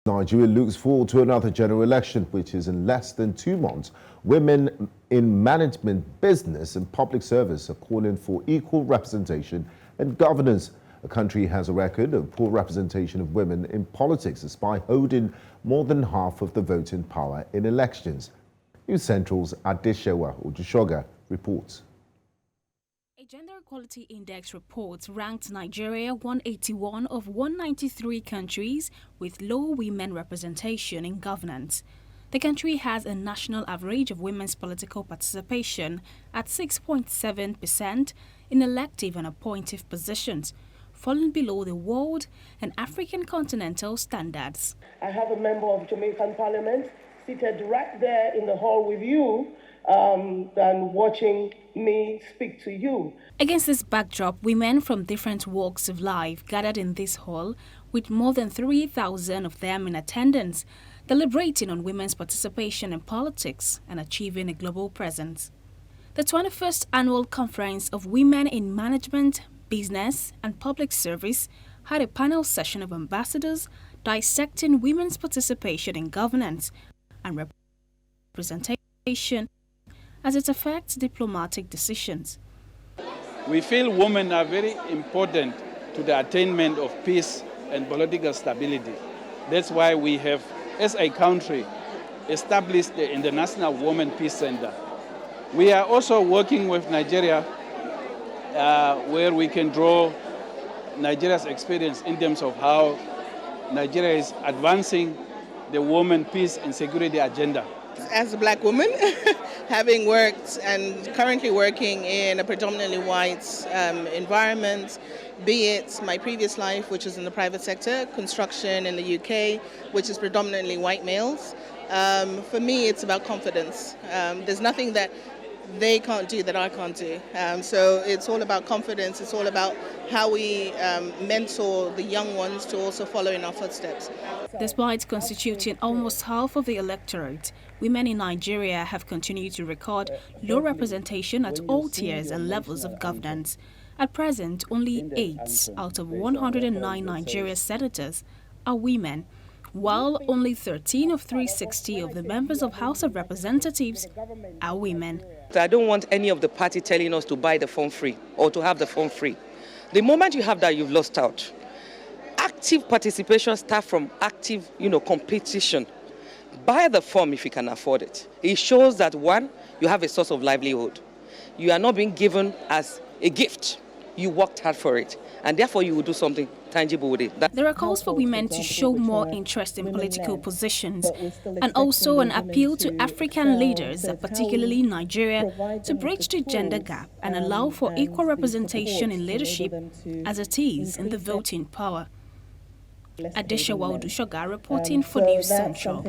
Nigeria looks forward to another general election, which is in less than 2 months. Women in management, business and public service are calling for equal representation and governance. The country has a record of poor representation of women in politics, despite holding more than half of the voting power in elections. News Central's Adesewa Odusoga reports. A Gender Equality Index report ranked Nigeria 181 of 193 countries with low women representation in governance. The country has a national average of women's political participation at 6.7% in elective and appointive positions, falling below the world and African continental standards. I have a member of Jamaican Parliament seated right there in the hall with you, and watching me speak to you. Against this backdrop, women from different walks of life gathered in this hall, with more than 3,000 of them in attendance, deliberating on women's participation in politics and achieving a global presence. The 21st Annual Conference of Women in Management, Business and Public Service had a panel session of ambassadors dissecting women's participation in governance and representation as it affects diplomatic decisions. We feel women are very important to the attainment of peace and political stability. That's why we have, as a country, established the International Women Peace Center. We are also working with Nigeria where we can draw Nigeria's experience in terms of how Nigeria is advancing the women peace and security agenda. As a black woman, having worked and currently working in a predominantly white environment, be it my previous life, which is in the private sector, construction in the UK, which is predominantly white males, for me it's about confidence. There's nothing that they can't do that I can't do. So it's all about confidence. It's all about how we mentor the young ones to also follow in our footsteps. Despite constituting almost half of the electorate, women in Nigeria have continued to record low representation at all tiers and levels of governance. At present, only 8 out of 109 Nigeria senators are women, while only 13 of 360 of the members of House of Representatives are women. I don't want any of the party telling us to buy the form free or to have the form free. The moment you have that, you've lost out. Active participation starts from active, competition. Buy the form if you can afford it. It shows that, one, you have a source of livelihood. You are not being given as a gift. You worked hard for it, and therefore you will do something tangible with it. There are calls for women to show more interest in political positions and also an appeal to African leaders, particularly Nigeria, to bridge the gender gap and allow for equal representation in leadership as it is in the voting power. Adesewa Odusoga reporting for News Central.